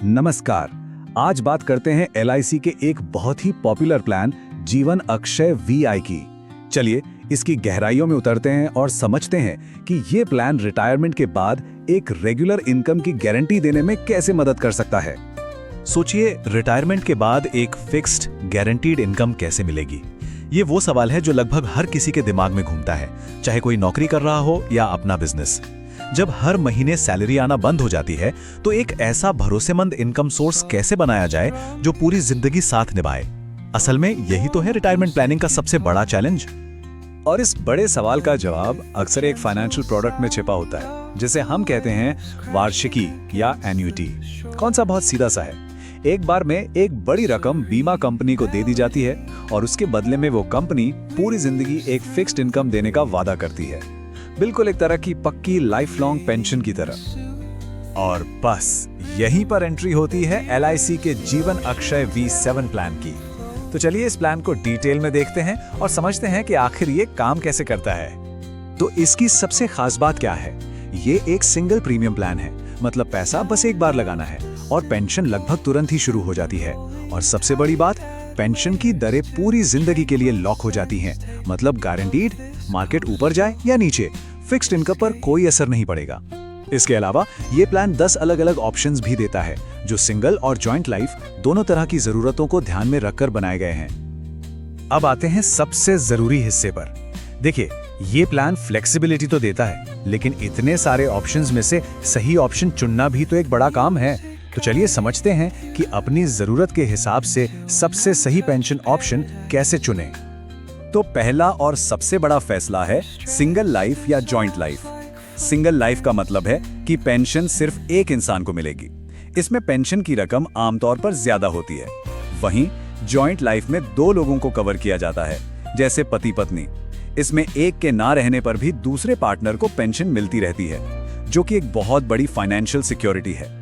नमस्कार। आज बात करते हैं LIC के एक बहुत ही पॉपुलर प्लान जीवन अक्षय VI की। चलिए इसकी गहराइयों में उतरते हैं और समझते हैं कि ये प्लान रिटायरमेंट के बाद एक रेगुलर इनकम की गारंटी देने में कैसे मदद कर सकता है। सोचिए, रिटायरमेंट के बाद एक फिक्स्ड गारंटीड इनकम कैसे मिलेगी? ये वो सवाल है जो लगभग हर किसी के दिमाग में घूमता है, चाहे कोई नौकरी कर रहा हो या अपना बिजनेस। जब हर महीने सैलरी आना बंद हो जाती है तो एक ऐसा भरोसेमंद इनकम सोर्स कैसे बनाया जाए जो पूरी जिंदगी साथ निभाए? असल में यही तो है रिटायरमेंट प्लानिंग का सबसे बड़ा चैलेंज। और इस बड़े सवाल का जवाब अक्सर एक फाइनेंशियल प्रोडक्ट में छिपा होता है, जिसे हम कहते हैं वार्षिकी या एन्युटी। कौन सा बहुत सीधा सा है। एक बार में एक बड़ी रकम बीमा कंपनी को दे दी जाती है और उसके बदले में वो कंपनी पूरी जिंदगी एक फिक्स्ड इनकम देने का वादा करती है, बिल्कुल एक तरह की पक्की लाइफ लॉन्ग पेंशन की तरह। और बस यहीं पर एंट्री होती है LIC के जीवन अक्षय V7 प्लान की। तो चलिए इस प्लान को डिटेल में देखते हैं और समझते हैं कि आखिर ये काम कैसे करता है। तो इसकी सबसे खास बात क्या है? ये एक सिंगल प्रीमियम प्लान है, मतलब पैसा बस एक बार लगाना है और पेंशन लगभग तुरंत ही शुरू हो जाती है। और सबसे बड़ी बात, पेंशन की दरें पूरी जिंदगी के लिए लॉक हो जाती हैं, मतलब गारंटीड। मार्केट ऊपर जाए या नीचे, फिक्स्ड इनकम पर कोई असर नहीं पड़ेगा। इसके अलावा ये प्लान 10 अलग-अलग ऑप्शंस भी देता है, जो सिंगल और जॉइंट लाइफ दोनों तरह की जरूरतों को ध्यान में रखकर बनाए गए हैं। अब आते हैं सबसे जरूरी हिस्से पर। देखिए, ये प्लान फ्लेक्सिबिलिटी तो देता है, लेकिन इतने सारे ऑप्शंस में से सही ऑप्शन चुनना भी तो एक बड़ा काम है। तो चलिए समझते हैं कि अपनी जरूरत के हिसाब से सबसे सही पेंशन ऑप्शन कैसे चुनें। तो पहला और सबसे बड़ा फैसला है सिंगल लाइफ या जॉइंट लाइफ। सिंगल लाइफ का मतलब है कि पेंशन सिर्फ एक इंसान को मिलेगी। इसमें पेंशन की रकम आमतौर पर ज्यादा होती है। वहीं जॉइंट लाइफ में 2 लोगों को कवर किया जाता है, जैसे पति पत्नी। इसमें एक के ना रहने पर भी दूसरे पार्टनर को पेंशन मिलती रहती है, जो कि एक बहुत बड़ी फाइनेंशियल सिक्योरिटी है।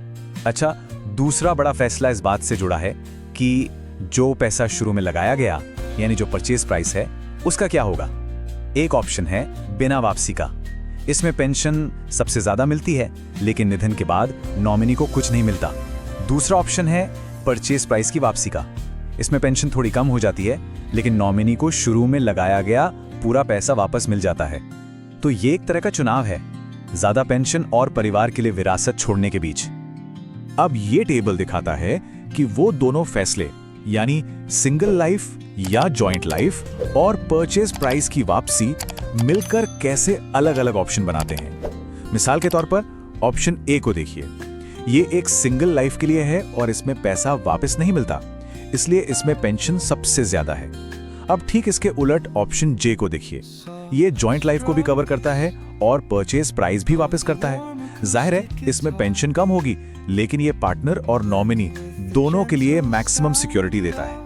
अच्छा, दूसरा बड़ा फैसला इस बात से जुड़ा है कि जो पैसा शुरू में लगाया गया, यानी जो परचेज प्राइस है, उसका क्या होगा। एक ऑप्शन है बिना वापसी का। इसमें पेंशन सबसे ज्यादा मिलती है, लेकिन निधन के बाद नॉमिनी को कुछ नहीं मिलता। दूसरा ऑप्शन है परचेज प्राइस की वापसी का। इसमें पेंशन थोड़ी कम हो जाती है, लेकिन नॉमिनी को शुरू में लगाया गया पूरा पैसा वापस मिल जाता है। तो ये एक तरह का चुनाव है, ज्यादा पेंशन और परिवार के लिए विरासत छोड़ने के बीच। अब ये टेबल दिखाता है कि वो दोनों फैसले, यानी सिंगल लाइफ या जॉइंट लाइफ और परचेज प्राइस की वापसी, मिलकर कैसे अलग अलग ऑप्शन बनाते हैं। मिसाल के तौर पर ऑप्शन ए को देखिए। ये एक सिंगल लाइफ के लिए है और इसमें पैसा वापस नहीं मिलता, इसलिए इसमें पेंशन सबसे ज्यादा है। अब ठीक इसके उलट ऑप्शन जे को देखिए। ये जॉइंट लाइफ को भी कवर करता है और परचेज प्राइस भी वापस करता है। जाहिर है इसमें पेंशन कम होगी, लेकिन ये पार्टनर और नॉमिनी दोनों के लिए मैक्सिमम सिक्योरिटी देता है।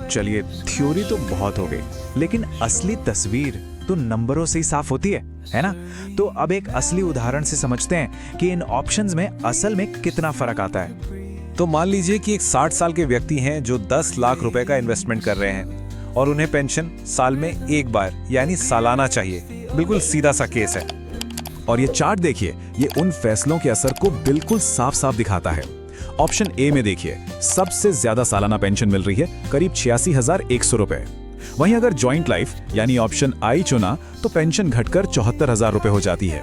चलिए, थ्योरी तो बहुत हो गई, लेकिन असली तस्वीर तो नंबरों से ही साफ होती है ना? तो अब एक असली उदाहरण से समझते हैं कि इन ऑप्शंस में असल में कितना फर्क आता है। तो मान लीजिए कि एक 60 साल के व्यक्ति हैं जो 10 लाख रुपए का इन्वेस्टमेंट कर रहे हैं और उन्हें पेंशन साल में एक बार यानी सालाना चाहिए। बिल्कुल सीधा सा केस है। और ये चार्ट देखिए, ये उन फैसलों के असर को बिल्कुल साफ साफ दिखाता है। ऑप्शन ए में देखिए, सबसे ज्यादा सालाना पेंशन मिल रही है, करीब 86,100 रुपए। वहीं अगर जॉइंट लाइफ यानी ऑप्शन आई चुना तो पेंशन घटकर 74,000 रुपए हो जाती है।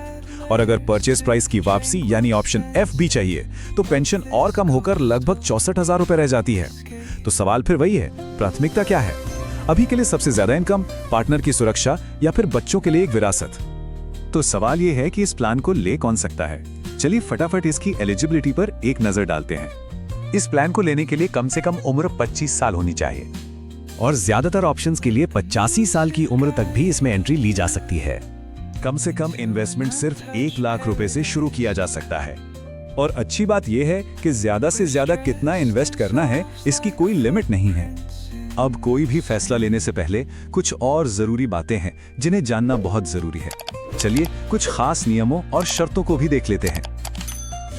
और अगर परचेज प्राइस की वापसी यानी ऑप्शन एफ भी चाहिए तो पेंशन और कम होकर लगभग 64,000 रुपए रह जाती है। तो सवाल फिर वही है, प्राथमिकता क्या है? अभी के लिए सबसे ज्यादा इनकम, पार्टनर की सुरक्षा या फिर बच्चों के लिए एक विरासत? तो सवाल ये है कि इस प्लान को ले कौन सकता है। चलिए फटाफट इसकी एलिजिबिलिटी पर एक नजर डालते हैं। इस प्लान को लेने के लिए कम से कम उम्र 25 साल होनी चाहिए और ज्यादातर ऑप्शंस के लिए 85 साल की उम्र तक भी इसमें एंट्री ली जा सकती है। कम से कम इन्वेस्टमेंट सिर्फ 1 लाख रुपए से शुरू किया जा सकता है। और अच्छी बात यह है कि ज्यादा से ज्यादा कितना इन्वेस्ट करना है, इसकी कोई लिमिट नहीं है। अब कोई भी फैसला लेने से पहले कुछ और जरूरी बातें हैं जिन्हें जानना बहुत जरूरी है। चलिए कुछ खास नियमों और शर्तों को भी देख लेते हैं।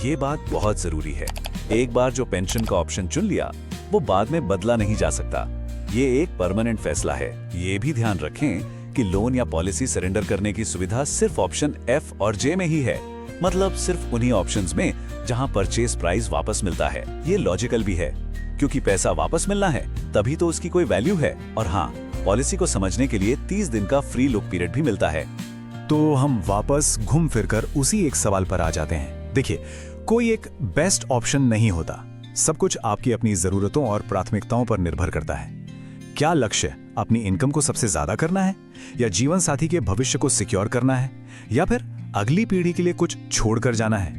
ये बात बहुत जरूरी है, एक बार जो पेंशन का ऑप्शन चुन लिया वो बाद में बदला नहीं जा सकता। ये एक परमानेंट फैसला है। ये भी ध्यान रखें कि लोन या पॉलिसी सरेंडर करने की सुविधा सिर्फ ऑप्शन एफ और जे में ही है। मतलब सिर्फ उन्हीं ऑप्शंस में जहां परचेज प्राइस वापस मिलता है। ये लॉजिकल भी है, क्योंकि पैसा वापस मिलना है तभी तो उसकी कोई वैल्यू है। और हाँ, पॉलिसी को समझने के लिए 30 दिन का फ्री लुक पीरियड भी मिलता है। तो हम वापस घूम फिरकर उसी एक सवाल पर आ जाते हैं। देखिए, कोई एक बेस्ट ऑप्शन नहीं होता। सब कुछ आपकी अपनी जरूरतों और प्राथमिकताओं पर निर्भर करता है। क्या लक्ष्य अपनी इनकम को सबसे ज्यादा करना है, या जीवन साथी के भविष्य को सिक्योर करना है, या फिर अगली पीढ़ी के लिए कुछ छोड़कर जाना है?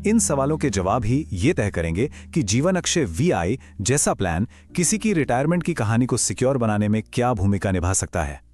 इन सवालों के जवाब ही ये तय करेंगे कि जीवन अक्षय VI जैसा प्लान किसी की रिटायरमेंट की कहानी को सिक्योर बनाने में क्या भूमिका निभा सकता है।